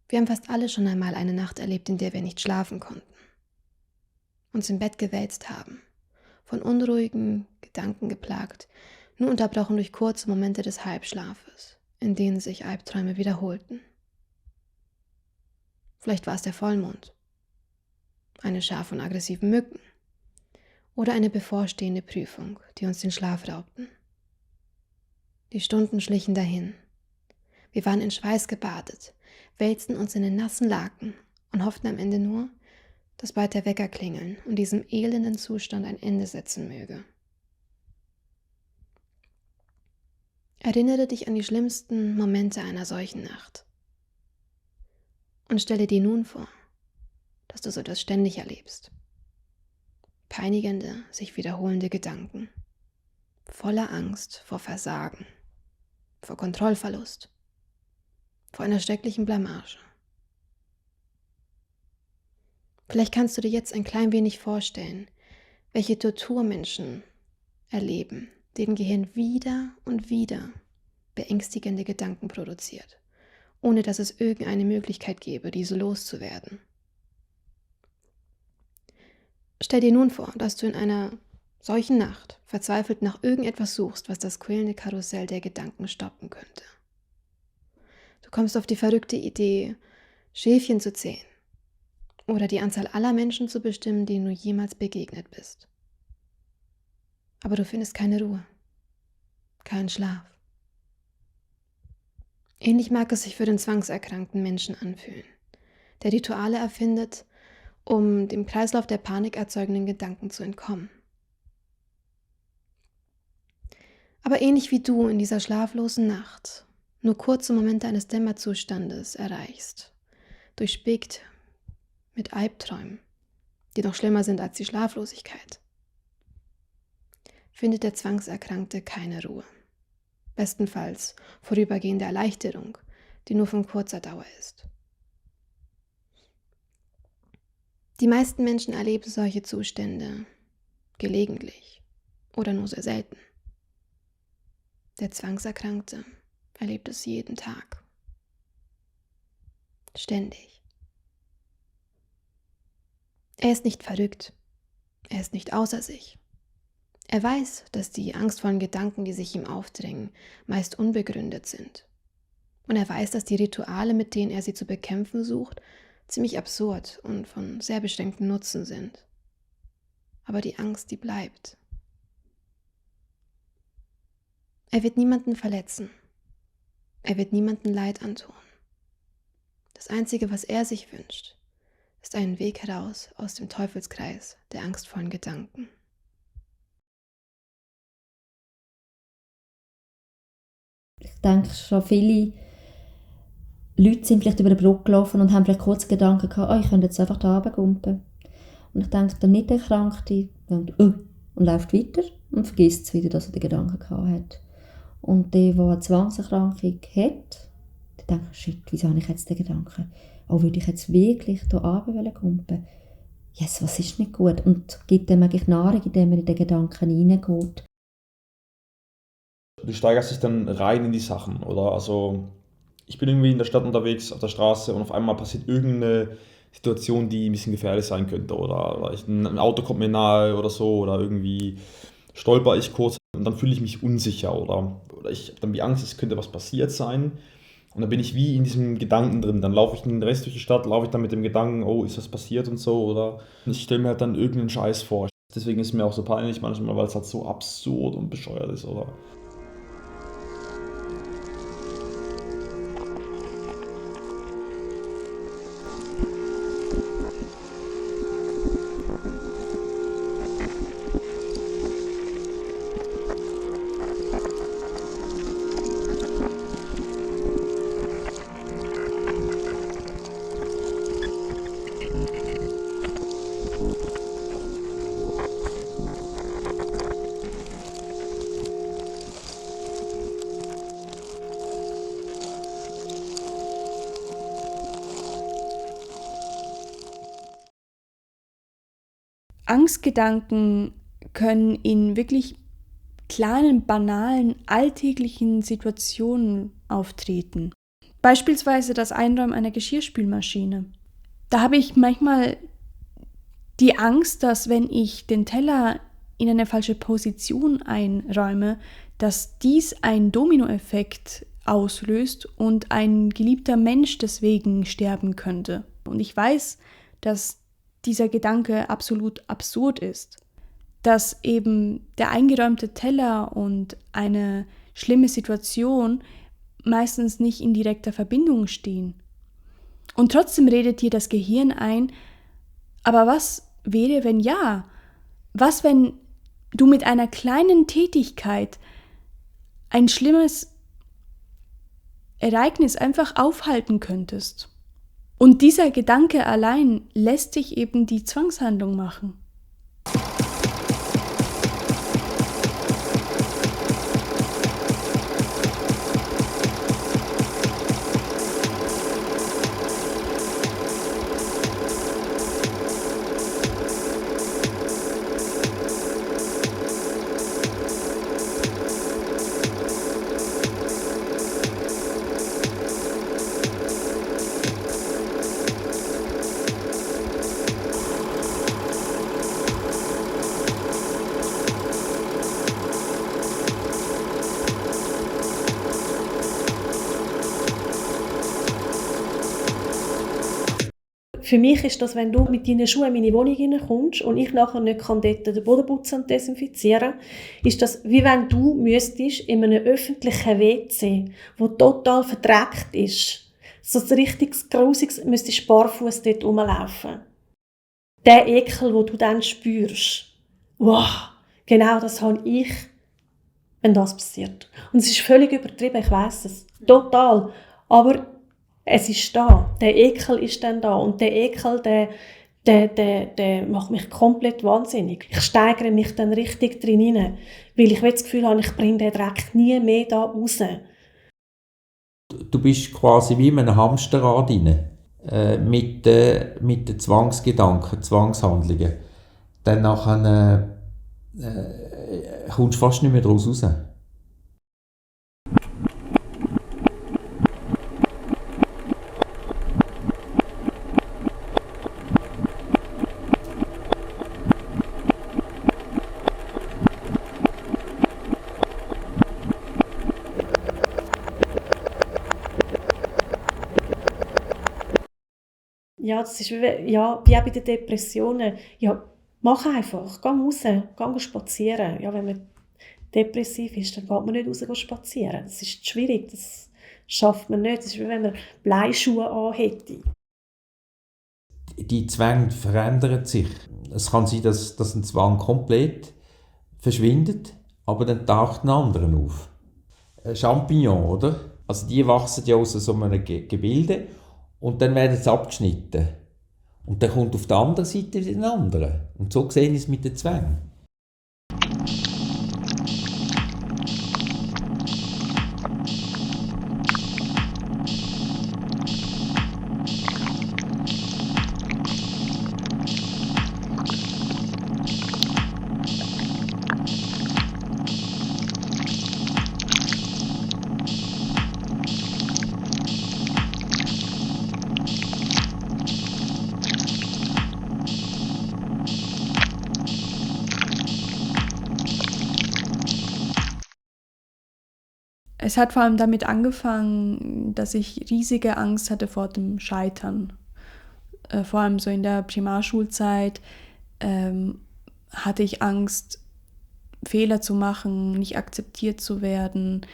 Wir haben fast alle schon einmal eine Nacht erlebt, in der wir nicht schlafen konnten, uns im Bett gewälzt haben, von unruhigen Gedanken geplagt, nur unterbrochen durch kurze Momente des Halbschlafes, in denen sich Albträume wiederholten. Vielleicht war es der Vollmond, eine Schar von aggressiven Mücken oder eine bevorstehende Prüfung, die uns den Schlaf raubten. Die Stunden schlichen dahin. Wir waren in Schweiß gebadet, wälzten uns in den nassen Laken und hofften am Ende nur, dass bald der Wecker klingeln und diesem elenden Zustand ein Ende setzen möge. Erinnere dich an die schlimmsten Momente einer solchen Nacht und stelle dir nun vor, dass du so etwas ständig erlebst. Peinigende, sich wiederholende Gedanken, voller Angst vor Versagen, vor Kontrollverlust, vor einer schrecklichen Blamage. Vielleicht kannst du dir jetzt ein klein wenig vorstellen, welche Tortur Menschen erleben, deren Gehirn wieder und wieder beängstigende Gedanken produziert, ohne dass es irgendeine Möglichkeit gäbe, diese loszuwerden. Stell dir nun vor, dass du in einer solchen Nacht verzweifelt nach irgendetwas suchst, was das quälende Karussell der Gedanken stoppen könnte. Du kommst auf die verrückte Idee, Schäfchen zu zählen oder die Anzahl aller Menschen zu bestimmen, denen du jemals begegnet bist. Aber du findest keine Ruhe, keinen Schlaf. Ähnlich mag es sich für den zwangserkrankten Menschen anfühlen, der Rituale erfindet, um dem Kreislauf der panikerzeugenden Gedanken zu entkommen. Aber ähnlich wie du in dieser schlaflosen Nacht nur kurze Momente eines Dämmerzustandes erreichst, durchspickt mit Albträumen, die noch schlimmer sind als die Schlaflosigkeit, findet der Zwangserkrankte keine Ruhe. Bestenfalls vorübergehende Erleichterung, die nur von kurzer Dauer ist. Die meisten Menschen erleben solche Zustände gelegentlich oder nur sehr selten. Der Zwangserkrankte erlebt es jeden Tag. Ständig. Er ist nicht verrückt. Er ist nicht außer sich. Er weiß, dass die angstvollen Gedanken, die sich ihm aufdrängen, meist unbegründet sind. Und er weiß, dass die Rituale, mit denen er sie zu bekämpfen sucht, ziemlich absurd und von sehr beschränktem Nutzen sind. Aber die Angst, die bleibt. Er wird niemanden verletzen. Er wird niemanden Leid antun. Das Einzige, was er sich wünscht, ist einen Weg heraus aus dem Teufelskreis der angstvollen Gedanken. Ich denke, schon viele Leute sind vielleicht über die Brücke gelaufen und haben vielleicht kurz Gedanken gehabt, oh, ich könnte jetzt einfach da runtergumpen. Und ich denke, der nicht Erkrankte denkt, und läuft weiter und vergisst es wieder, dass er den Gedanken gehabt hat. Und der eine Zwangserkrankung hat, der denkt, shit, wieso habe ich jetzt den Gedanken? Oh, würde ich jetzt wirklich hier runtergumpen? Yes, was ist nicht gut? Und gibt dem eigentlich Nahrung, indem man in den Gedanken hineingeht. Du steigerst dich dann rein in die Sachen, oder? Also, ich bin irgendwie in der Stadt unterwegs, auf der Straße und auf einmal passiert irgendeine Situation, die ein bisschen gefährlich sein könnte, oder ein Auto kommt mir nahe oder so, oder irgendwie stolper ich kurz und dann fühle ich mich unsicher, oder ich habe dann die Angst, es könnte was passiert sein. Und dann bin ich wie in diesem Gedanken drin. Dann laufe ich den Rest durch die Stadt, laufe ich dann mit dem Gedanken, oh, ist was passiert und so, oder ich stelle mir halt dann irgendeinen Scheiß vor. Deswegen ist es mir auch so peinlich manchmal, weil es halt so absurd und bescheuert ist, oder? Angstgedanken können in wirklich kleinen, banalen, alltäglichen Situationen auftreten. Beispielsweise das Einräumen einer Geschirrspülmaschine. Da habe ich manchmal die Angst, dass wenn ich den Teller in eine falsche Position einräume, dass dies einen Dominoeffekt auslöst und ein geliebter Mensch deswegen sterben könnte. Und ich weiß, dass dieser Gedanke absolut absurd ist, dass eben der eingeräumte Teller und eine schlimme Situation meistens nicht in direkter Verbindung stehen. Und trotzdem redet dir das Gehirn ein, aber was wäre, wenn ja? Was, wenn du mit einer kleinen Tätigkeit ein schlimmes Ereignis einfach aufhalten könntest? Und dieser Gedanke allein lässt dich eben die Zwangshandlung machen. Für mich ist das, wenn du mit deinen Schuhen in meine Wohnung hineinkommst und ich nachher nicht dort den Boden putzen und desinfizieren kann, ist das, wie wenn du müsstest in einem öffentlichen WC, wo total verdreckt ist, so ein richtiges Grusiges, müsstest barfuß dort rumlaufen. Der Ekel, den du dann spürst, wow, genau das habe ich, wenn das passiert. Und es ist völlig übertrieben, ich weiss es, total, aber es ist da, der Ekel ist dann da und der Ekel, der macht mich komplett wahnsinnig. Ich steigere mich dann richtig drin hinein, weil ich das Gefühl habe, ich bringe den Dreck nie mehr da raus. Du bist quasi wie in einem Hamsterrad rein, mit den Zwangsgedanken, Zwangshandlungen. Dann nachher kommst du fast nicht mehr daraus raus. Ja, das ist wie auch bei den Depressionen. Ja, mach einfach, geh raus, geh spazieren. Ja, wenn man depressiv ist, dann geht man nicht raus spazieren. Das ist schwierig, das schafft man nicht. Das ist wie wenn man Bleischuhe anhätte. Die Zwänge verändern sich. Es kann sein, dass ein Zwang komplett verschwindet, aber dann taucht ein anderer auf. Ein Champignon, oder? Also die wachsen ja aus so einem Gebilde und dann werden sie abgeschnitten. Und dann kommt auf der anderen Seite wieder ein anderer. Und so sehen wir es mit den Zwängen. Es hat vor allem damit angefangen, dass ich riesige Angst hatte vor dem Scheitern. Vor allem so in der Primarschulzeit hatte ich Angst, Fehler zu machen, nicht akzeptiert zu werden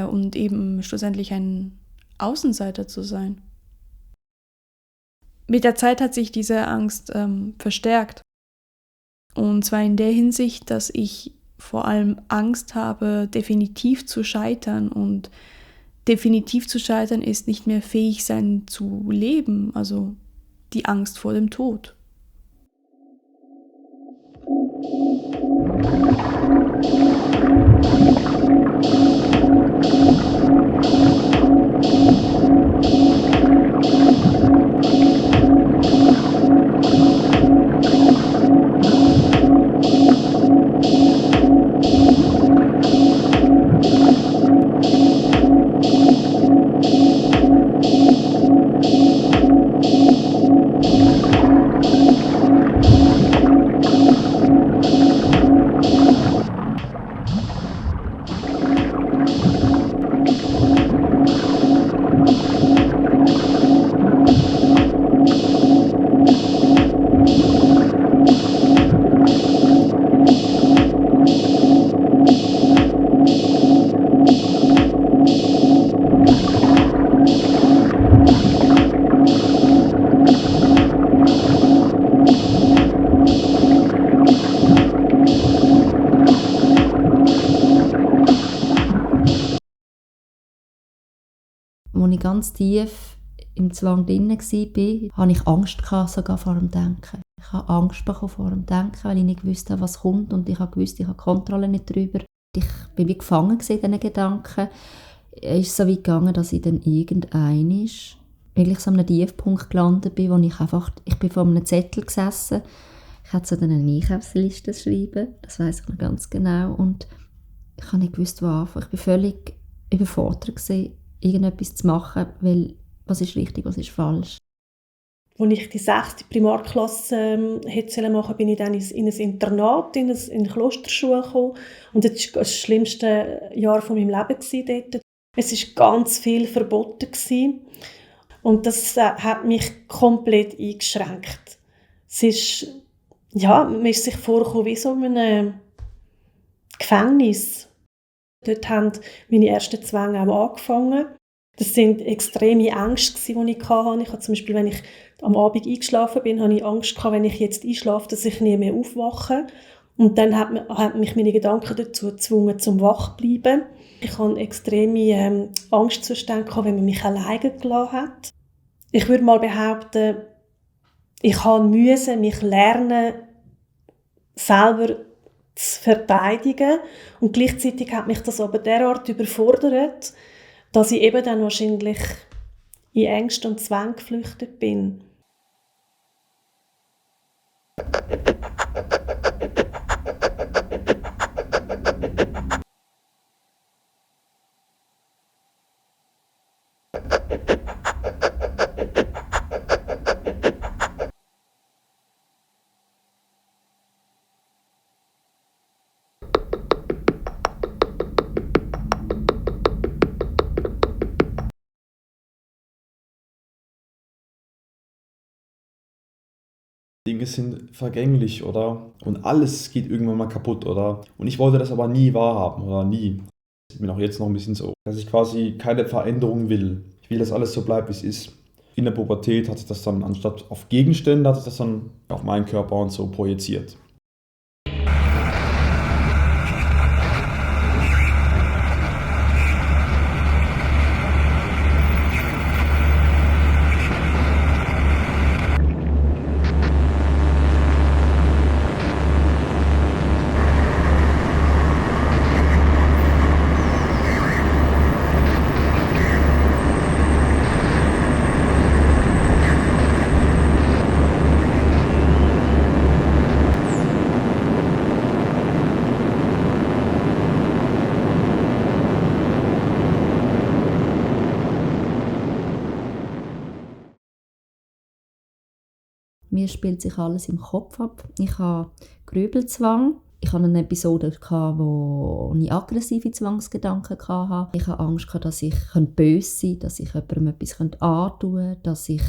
und eben schlussendlich ein Außenseiter zu sein. Mit der Zeit hat sich diese Angst verstärkt. Und zwar in der Hinsicht, dass ich vor allem Angst habe, definitiv zu scheitern. Und definitiv zu scheitern ist nicht mehr fähig sein zu leben, also die Angst vor dem Tod. als ich ganz tief im Zwang drin war, hatte ich Angst sogar vor dem Denken. Ich habe Angst bekommen vor dem Denken, weil ich nicht wusste, was kommt, und ich habe gewusst, ich habe Kontrolle nicht darüber. Ich war wie gefangen in diesen Gedanken. Es ist so weit gegangen, dass ich dann irgendwann wirklich so an einem Tiefpunkt gelandet bin, wo ich bin vor einem Zettel gesessen. Ich hatte so eine Einkaufsliste schreiben, das weiss ich noch ganz genau, und ich habe nicht gewusst, wo anfangen. Ich war völlig überfordert gewesen, irgendetwas zu machen, weil was ist richtig, was ist falsch. Als ich die 6. Primarklasse hätte machen, bin ich dann in ein Internat, in eine Klosterschule gekommen. Und das war das schlimmste Jahr von meinem Leben dort. Es war ganz viel verboten gewesen. Und das hat mich komplett eingeschränkt. Es ist, man ist sich vorgekommen wie so in einem Gefängnis. Dort haben meine ersten Zwänge auch angefangen. Das sind extreme Ängste, die ich hatte. Ich hatte zum Beispiel, wenn ich am Abend eingeschlafen bin, hatte ich Angst gehabt, wenn ich jetzt einschlafe, dass ich nie mehr aufwache. Und dann hat mich meine Gedanken dazu gezwungen, zum wach zu bleiben. Ich hatte extreme Angstzustände, wenn man mich alleine gelassen hat. Ich würde mal behaupten, ich musste mich lernen, selber zu verteidigen. Und gleichzeitig hat mich das aber derart überfordert, dass ich eben dann wahrscheinlich in Ängste und Zwänge geflüchtet bin. Dinge sind vergänglich, oder? Und alles geht irgendwann mal kaputt, oder? Und ich wollte das aber nie wahrhaben, oder nie. Ich bin auch jetzt noch ein bisschen so, dass ich quasi keine Veränderung will. Ich will, dass alles so bleibt, wie es ist. In der Pubertät hat sich das dann, anstatt auf Gegenstände, hat sich das dann auf meinen Körper und so projiziert. Mir spielt sich alles im Kopf ab. Ich habe Grübelzwang. Ich hatte eine Episode, wo ich aggressive Zwangsgedanken hatte. Ich hatte Angst, dass ich böse sein könnte, dass ich jemandem etwas antun könnte, dass ich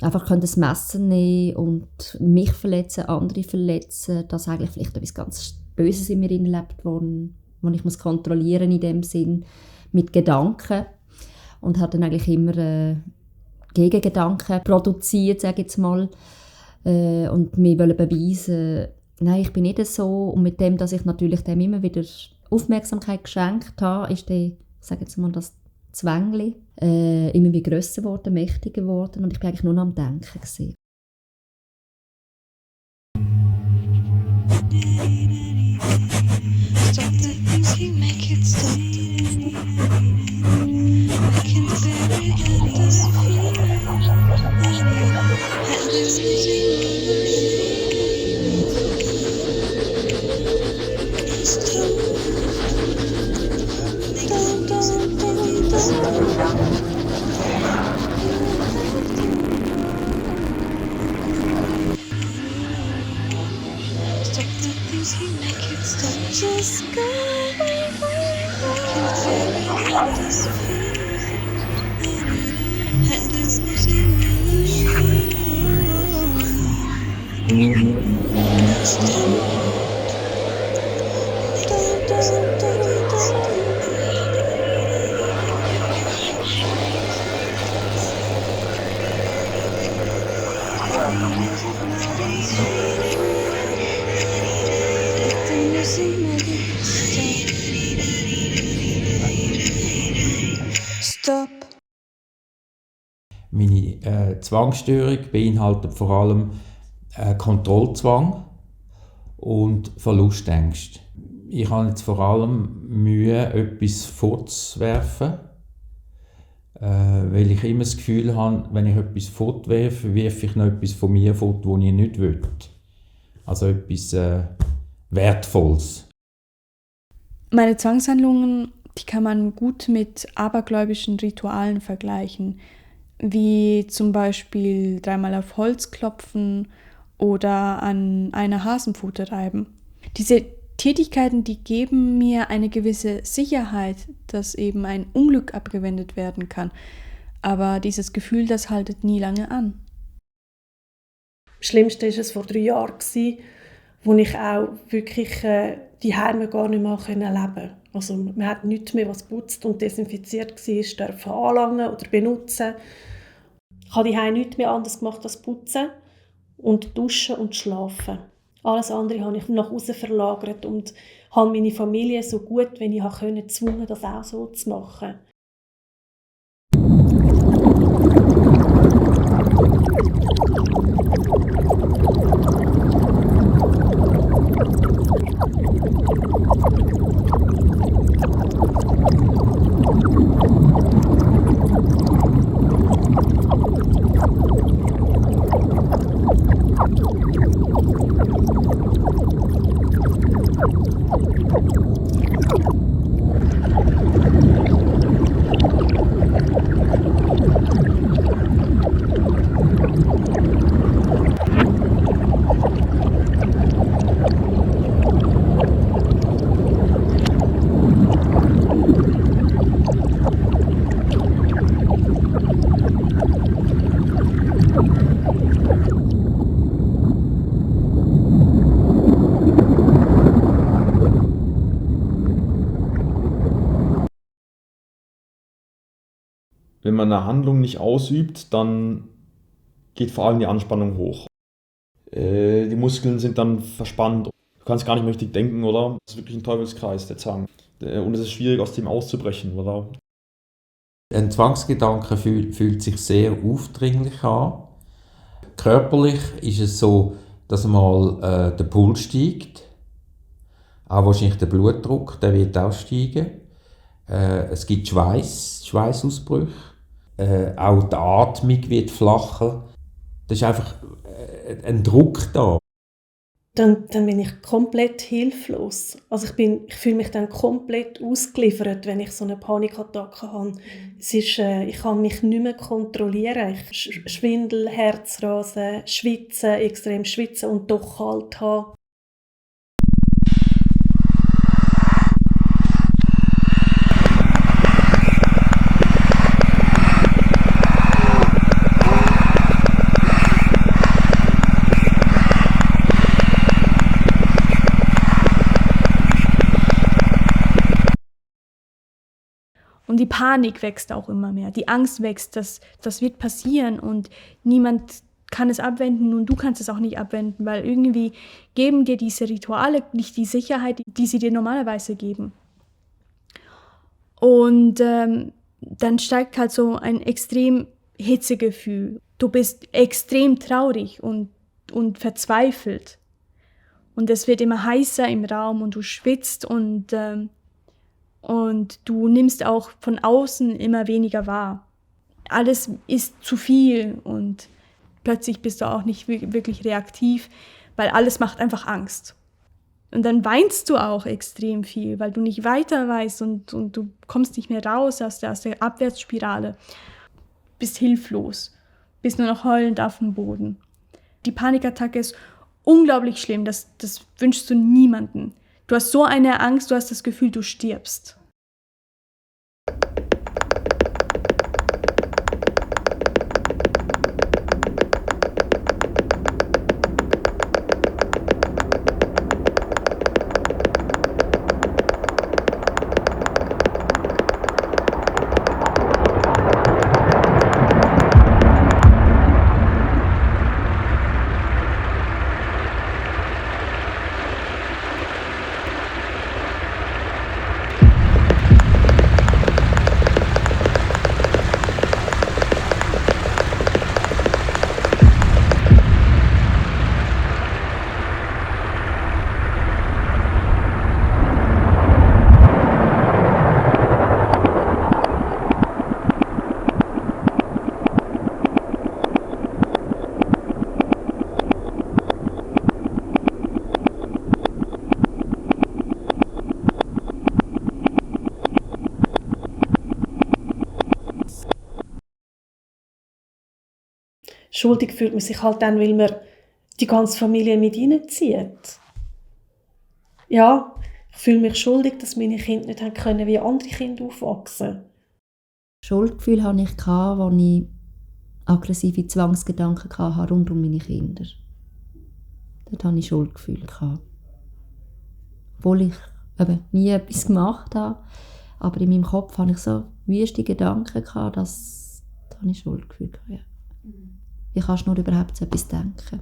einfach ein Messer nehmen und mich verletzen, andere verletzen, dass eigentlich vielleicht etwas ganz Böses in mir lebt, wo ich kontrollieren muss in dem Sinn, mit Gedanken. Und habe dann eigentlich immer Gegengedanken produziert, sage ich jetzt mal, und mir wollen beweisen, nein, ich bin nicht so. Und mit dem, dass ich natürlich dem immer wieder Aufmerksamkeit geschenkt habe, ist dann, sage jetzt mal, das Zwängli immer wieder grösser geworden, mächtiger geworden, und ich bin eigentlich nur noch am Denken gewesen. Stop the thinking, make it stop. I can bear it and this feeling. And this stop. Stop the thinking, make it stop. Just go away. I can feel it in this feeling. And there's nothing Stop. Meine Zwangsstörung beinhaltet vor allem Kontrollzwang und Verlustängste. Ich habe jetzt vor allem Mühe, etwas fortzuwerfen, weil ich immer das Gefühl habe, wenn ich etwas fortwerfe, werfe ich noch etwas von mir fort, das ich nicht will. Also etwas Wertvolles. Meine Zwangshandlungen, die kann man gut mit abergläubischen Ritualen vergleichen, wie zum Beispiel 3-mal auf Holz klopfen oder an einer Hasenpfote reiben. Diese Tätigkeiten, die geben mir eine gewisse Sicherheit, dass eben ein Unglück abgewendet werden kann. Aber dieses Gefühl, das haltet nie lange an. Das Schlimmste war es vor 3 Jahren, wo ich auch wirklich die Heime gar nicht mehr leben konnte. Also man hat nichts mehr, was putzt und desinfiziert war, dürfen anlangen oder benutzen. Ich habe die Heime nichts mehr anders gemacht als putzen und duschen und schlafen. Alles andere habe ich nach außen verlagert und habe meine Familie so gut, wie ich konnte, gezwungen, das auch so zu machen. Wenn man eine Handlung nicht ausübt, dann geht vor allem die Anspannung hoch. Die Muskeln sind dann verspannt. Du kannst gar nicht mehr richtig denken, oder? Das ist wirklich ein Teufelskreis, der Zwang. Und es ist schwierig, aus dem auszubrechen, oder? Ein Zwangsgedanke fühlt sich sehr aufdringlich an. Körperlich ist es so, dass mal der Puls steigt. Auch wahrscheinlich der Blutdruck, der wird auch steigen. Es gibt Schweißausbrüche. Auch die Atmung wird flacher. Das ist einfach ein Druck da. Dann bin ich komplett hilflos. Also ich fühle mich dann komplett ausgeliefert, wenn ich so eine Panikattacke habe. Es ist, ich kann mich nicht mehr kontrollieren. Ich Schwindel, Herzrasen, schwitzen, extrem schwitzen und doch kalt haben. Und die Panik wächst auch immer mehr, die Angst wächst, das wird passieren und niemand kann es abwenden und du kannst es auch nicht abwenden, weil irgendwie geben dir diese Rituale nicht die Sicherheit, die sie dir normalerweise geben. Und dann steigt halt so ein extrem Hitzegefühl. Du bist extrem traurig und verzweifelt. Und es wird immer heißer im Raum und du schwitzt und du nimmst auch von außen immer weniger wahr. Alles ist zu viel und plötzlich bist du auch nicht wirklich reaktiv, weil alles macht einfach Angst. Und dann weinst du auch extrem viel, weil du nicht weiter weißt und du kommst nicht mehr raus aus der Abwärtsspirale. Bist hilflos, bist nur noch heulend auf dem Boden. Die Panikattacke ist unglaublich schlimm, das wünschst du niemandem. Du hast so eine Angst, du hast das Gefühl, du stirbst. Schuldig fühlt man sich halt dann, weil man die ganze Familie mit reinzieht. Ja, ich fühle mich schuldig, dass meine Kinder nicht haben können, wie andere Kinder aufwachsen. Schuldgefühl hatte ich, als ich aggressive Zwangsgedanken hatte rund um meine Kinder. Dort hatte ich Schuldgefühl. Obwohl ich eben nie etwas gemacht habe. Aber in meinem Kopf hatte ich so wüste Gedanken, dass da habe ich Schuldgefühl. Ja. Wie kannst du nur überhaupt so etwas denken?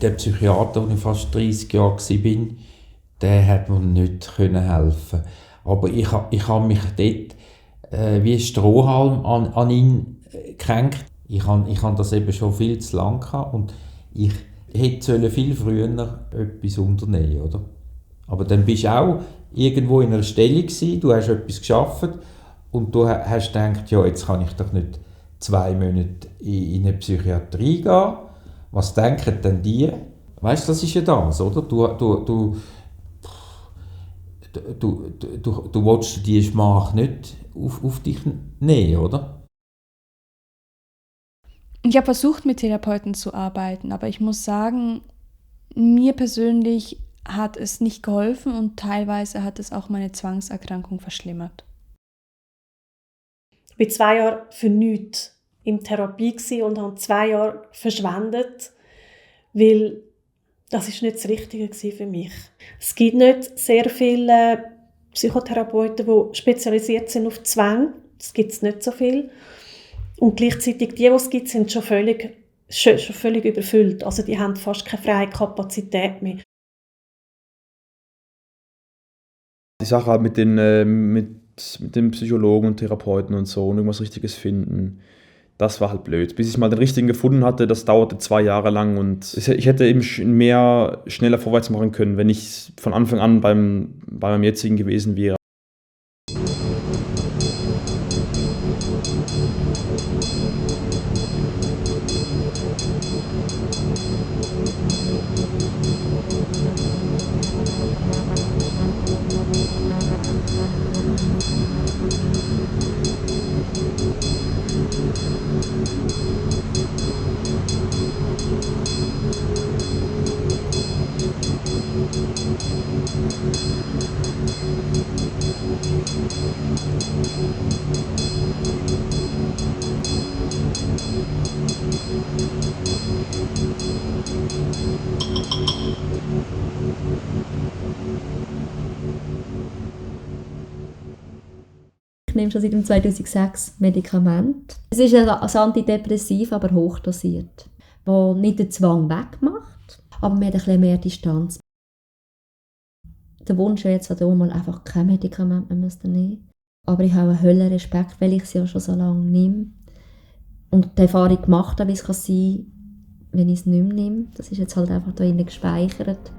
Der Psychiater, als ich fast 30 Jahre war, der hat mir nicht helfen. Aber ich habe mich dort wie ein Strohhalm an ihn gehängt. Ich habe das eben schon viel zu lange gehabt und ich hätte viel früher etwas unternehmen, oder? Aber dann bist du auch irgendwo in einer Stelle gewesen, du hast etwas geschafft und du hast gedacht, ja, jetzt kann ich doch nicht 2 Monate in eine Psychiatrie gehen. Was denken denn die? Weißt du, das ist ja das, oder? Du willst die Schmach nicht auf dich nehmen, oder? Ich habe versucht, mit Therapeuten zu arbeiten, aber ich muss sagen, mir persönlich hat es nicht geholfen und teilweise hat es auch meine Zwangserkrankung verschlimmert. Ich war 2 Jahre für nichts in Therapie und habe 2 Jahre verschwendet, weil das ist nicht das Richtige für mich. Es gibt nicht sehr viele Psychotherapeuten, die spezialisiert sind auf Zwang. Das gibt es nicht so viel. Und gleichzeitig die es gibt, sind schon völlig überfüllt. Also die haben fast keine freie Kapazität mehr. Die Sache halt mit den Psychologen und Therapeuten und so und irgendwas Richtiges finden, das war halt blöd. Bis ich mal den richtigen gefunden hatte, das dauerte 2 Jahre lang und ich hätte eben schneller vorwärts machen können, wenn ich von Anfang an bei meinem jetzigen gewesen wäre. Ich nehme schon seit 2006 Medikamente. Es ist ein Antidepressiv, aber hochdosiert, das nicht den Zwang wegmacht, aber man hat ein bisschen mehr Distanz. Der Wunsch wäre jetzt mal einfach kein Medikament mehr nehmen. Aber ich habe einen Höllenrespekt, weil ich es ja schon so lange nehme. Und die Erfahrung gemacht habe, wie es sein kann, wenn ich es nicht mehr nehme. Das ist jetzt halt einfach da innen gespeichert.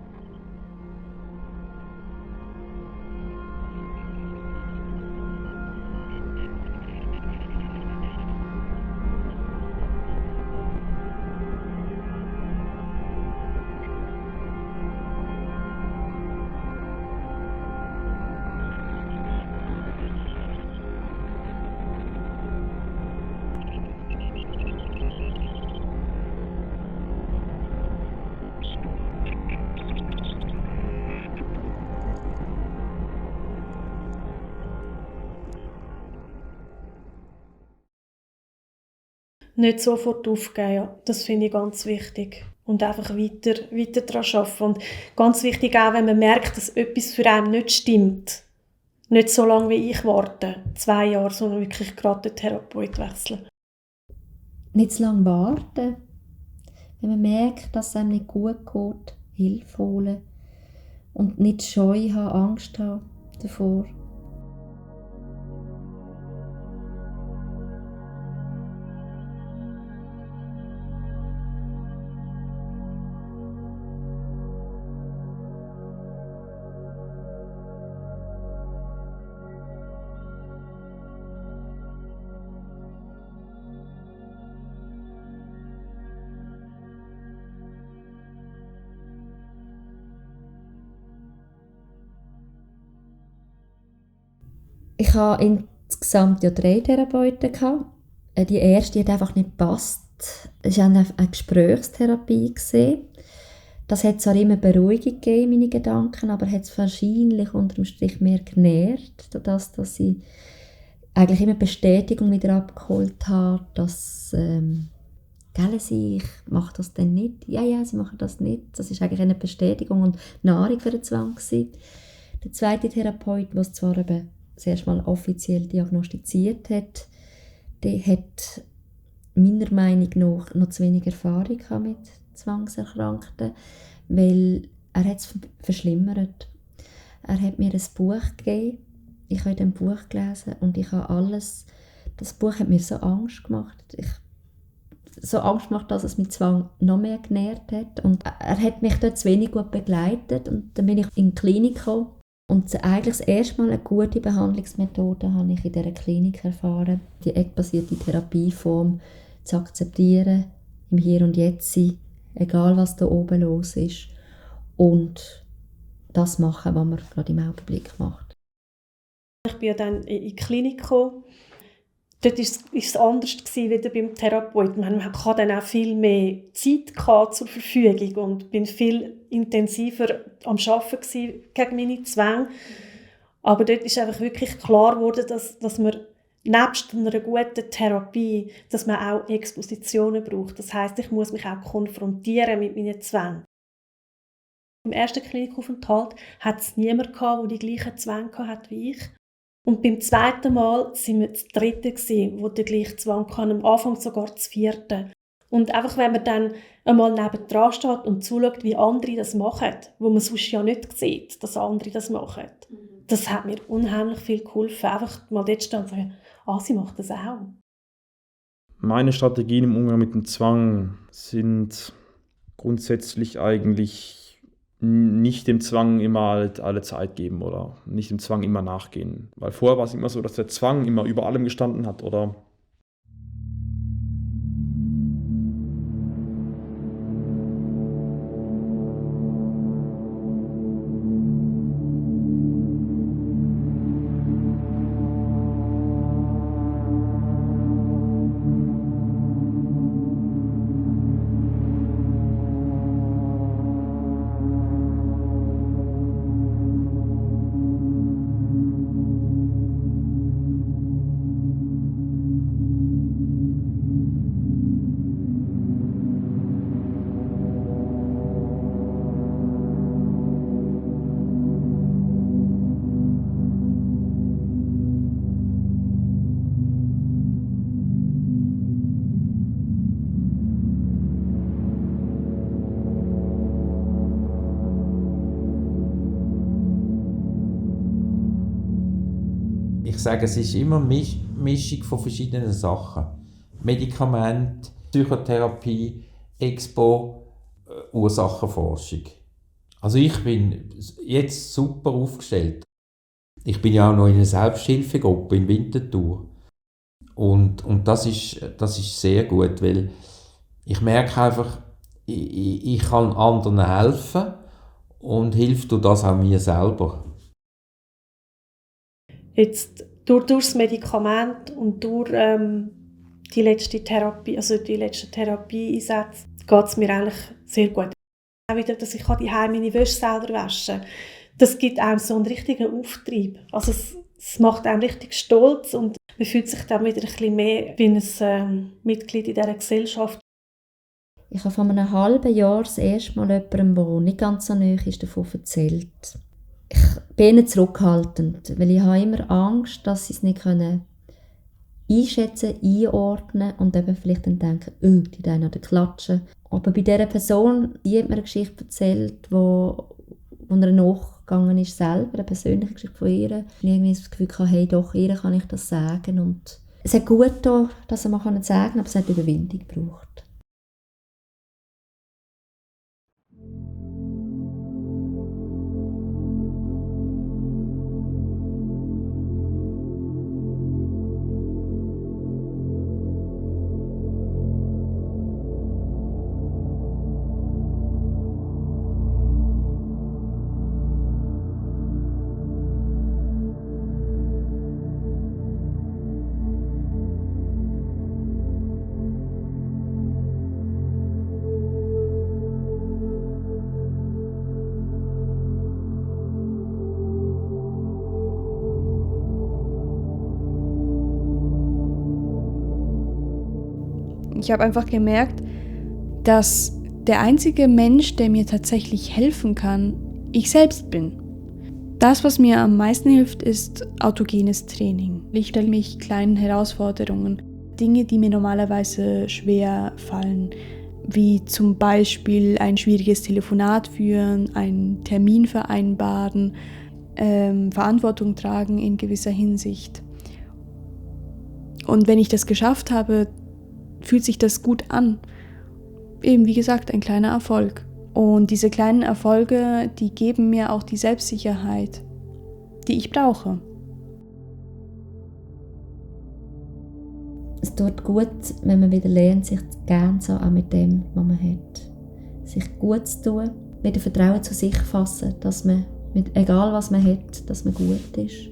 Nicht sofort aufgeben, ja. Das finde ich ganz wichtig. Und einfach weiter daran arbeiten. Und ganz wichtig auch, wenn man merkt, dass etwas für einen nicht stimmt. Nicht so lange wie ich warten, 2 Jahre, sondern wirklich gerade den Therapeut wechseln. Nicht zu lange warten. Wenn man merkt, dass es einem nicht gut geht, Hilfe holen. und nicht Scheu haben, Angst haben davor. Ich hatte insgesamt 3 Therapeuten. Die erste hat einfach nicht gepasst. Es war eine Gesprächstherapie. Das hat zwar immer Beruhigung gegeben, meine Gedanken, aber hat es wahrscheinlich unter dem Strich mehr genährt, dass ich eigentlich immer Bestätigung wieder abgeholt habe, dass gell, ich mache das denn nicht. Ja, sie machen das nicht. Das ist eigentlich eine Bestätigung und Nahrung für den Zwang gewesen. Der zweite Therapeut, der es zwar eben das erste Mal offiziell diagnostiziert hat, der hat meiner Meinung nach noch zu wenig Erfahrung mit Zwangserkrankten, weil er hat es verschlimmert. Er hat mir ein Buch gegeben, ich habe in diesem Buch gelesen und ich habe alles, das Buch hat mir so Angst gemacht. So Angst gemacht, dass es mit Zwang noch mehr genährt hat. Und er hat mich dort zu wenig gut begleitet und dann bin ich in die Klinik gekommen. Und eigentlich das erste Mal eine gute Behandlungsmethode habe ich in dieser Klinik erfahren. Die eckbasierte Therapieform zu akzeptieren, im Hier und Jetzt sein, egal was da oben los ist. Und das machen, was man gerade im Augenblick macht. Ich bin ja dann in die Klinik gekommen. Dort war es anders als beim Therapeuten. Man hatte dann auch viel mehr Zeit zur Verfügung und bin viel intensiver am Arbeiten gegen meine Zwänge. Aber dort ist einfach wirklich klar geworden, dass man nebst einer guten Therapie, dass man auch Expositionen braucht. Das heisst, ich muss mich auch konfrontieren mit meinen Zwängen. Im ersten Klinikaufenthalt hatte es niemanden, der die gleichen Zwänge hatte wie ich. Und beim zweiten Mal waren wir das dritte, der den gleichen Zwang hatte, am Anfang sogar das vierte. Und einfach, wenn man dann einmal nebendran steht und zuschaut, wie andere das machen, wo man sonst ja nicht sieht, dass andere das machen, das hat mir unheimlich viel geholfen. Einfach mal dort stehen und sagen, sie macht das auch. Meine Strategien im Umgang mit dem Zwang sind grundsätzlich eigentlich nicht dem Zwang immer halt alle Zeit geben oder nicht dem Zwang immer nachgehen. Weil vorher war es immer so, dass der Zwang immer über allem gestanden hat oder Ich sage, es ist immer eine Mischung von verschiedenen Sachen. Medikamente, Psychotherapie, Expo, Ursachenforschung. Also ich bin jetzt super aufgestellt. Ich bin ja auch noch in einer Selbsthilfegruppe in Winterthur. Und das ist sehr gut, weil ich merke einfach, ich kann anderen helfen und hilft durch das auch mir selber. Jetzt durch das Medikament und durch die letzte Therapie, also die letzten Therapieeinsätze, geht es mir eigentlich sehr gut. Auch wieder, dass ich die meine Wäsche selber waschen kann. Das gibt einem so einen richtigen Auftrieb. Also es macht einem richtig stolz und man fühlt sich dann wieder ein bisschen mehr wie ein Mitglied in dieser Gesellschaft. Ich habe vor einem halben Jahr das erste Mal jemandem, der nicht ganz so nahe ist, davon erzählt. Ich bin eher zurückhaltend, weil ich habe immer Angst, dass sie es nicht einschätzen, einordnen und eben vielleicht dann denken, die dann oder klatschen. Aber bei dieser Person, die hat mir eine Geschichte erzählt, wo wo er nachgegangen ist selber, eine persönliche Geschichte von ihr. Ich irgendwie das Gefühl hatte, hey, doch, ihr kann ich das sagen. Und es hat gut getan, dass er mal sagen kann, aber es hat Überwindung gebraucht. Ich habe einfach gemerkt, dass der einzige Mensch, der mir tatsächlich helfen kann, ich selbst bin. Das, was mir am meisten hilft, ist autogenes Training. Ich stelle mich kleinen Herausforderungen, Dinge, die mir normalerweise schwer fallen, wie zum Beispiel ein schwieriges Telefonat führen, einen Termin vereinbaren, Verantwortung tragen in gewisser Hinsicht. Und wenn ich das geschafft habe, fühlt sich das gut an. Eben, wie gesagt, ein kleiner Erfolg. Und diese kleinen Erfolge, die geben mir auch die Selbstsicherheit, die ich brauche. Es tut gut, wenn man wieder lernt, sich gerne so an mit dem, was man hat. Sich gut zu tun, wieder Vertrauen zu sich fassen, dass man, egal was man hat, dass man gut ist.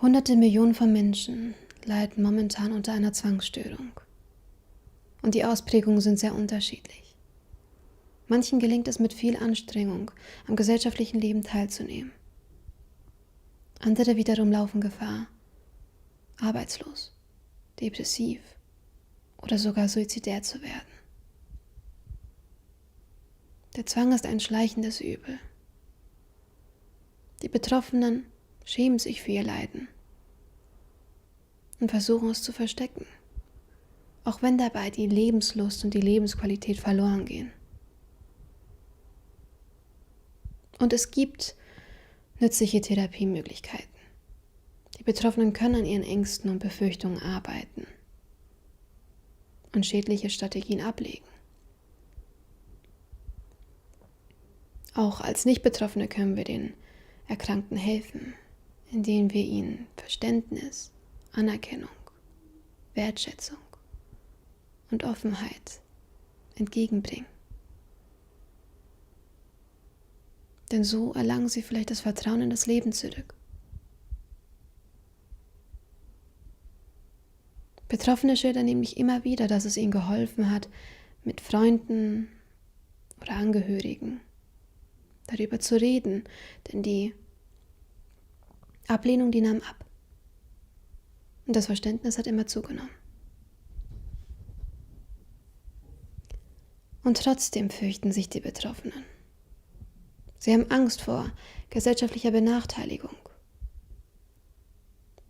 Hunderte Millionen von Menschen leiden momentan unter einer Zwangsstörung. Und die Ausprägungen sind sehr unterschiedlich. Manchen gelingt es mit viel Anstrengung, am gesellschaftlichen Leben teilzunehmen. Andere wiederum laufen Gefahr, arbeitslos, depressiv oder sogar suizidär zu werden. Der Zwang ist ein schleichendes Übel. Die Betroffenen schämen sich für ihr Leiden und versuchen es zu verstecken, auch wenn dabei die Lebenslust und die Lebensqualität verloren gehen. Und es gibt nützliche Therapiemöglichkeiten. Die Betroffenen können an ihren Ängsten und Befürchtungen arbeiten und schädliche Strategien ablegen. Auch als Nicht-Betroffene können wir den Erkrankten helfen, indem wir ihnen Verständnis, Anerkennung, Wertschätzung und Offenheit entgegenbringen. Denn so erlangen sie vielleicht das Vertrauen in das Leben zurück. Betroffene schildern nämlich immer wieder, dass es ihnen geholfen hat, mit Freunden oder Angehörigen darüber zu reden, denn die Ablehnung, die nahm ab. Und das Verständnis hat immer zugenommen. Und trotzdem fürchten sich die Betroffenen. Sie haben Angst vor gesellschaftlicher Benachteiligung,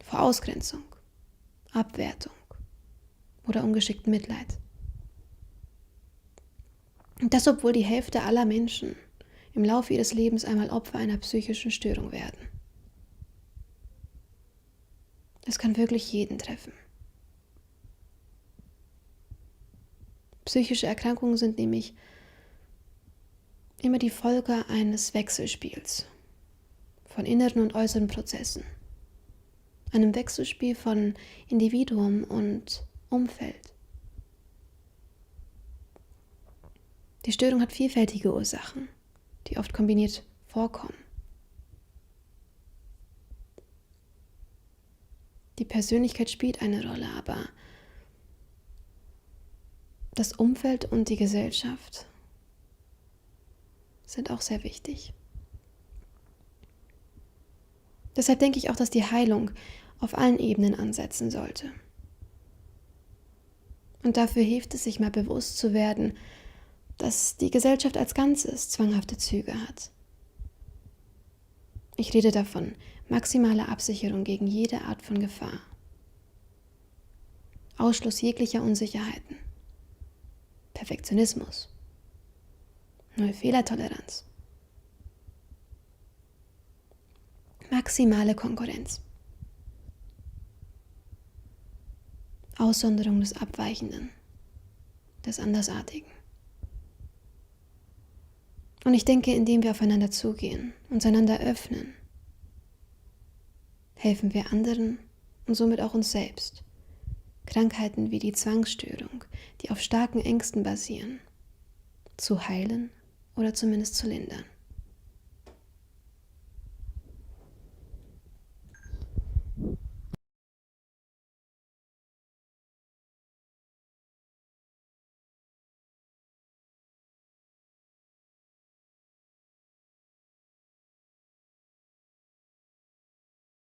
vor Ausgrenzung, Abwertung oder ungeschicktem Mitleid. Und das, obwohl die Hälfte aller Menschen im Laufe ihres Lebens einmal Opfer einer psychischen Störung werden. Es kann wirklich jeden treffen. Psychische Erkrankungen sind nämlich immer die Folge eines Wechselspiels von inneren und äußeren Prozessen. Einem Wechselspiel von Individuum und Umfeld. Die Störung hat vielfältige Ursachen, die oft kombiniert vorkommen. Die Persönlichkeit spielt eine Rolle, aber das Umfeld und die Gesellschaft sind auch sehr wichtig. Deshalb denke ich auch, dass die Heilung auf allen Ebenen ansetzen sollte. Und dafür hilft es, sich mal bewusst zu werden, dass die Gesellschaft als Ganzes zwanghafte Züge hat. Ich rede davon maximale Absicherung gegen jede Art von Gefahr, Ausschluss jeglicher Unsicherheiten, Perfektionismus, null Fehlertoleranz, maximale Konkurrenz, Aussonderung des Abweichenden, des Andersartigen. Und ich denke, indem wir aufeinander zugehen, uns einander öffnen, helfen wir anderen und somit auch uns selbst, Krankheiten wie die Zwangsstörung, die auf starken Ängsten basieren, zu heilen oder zumindest zu lindern.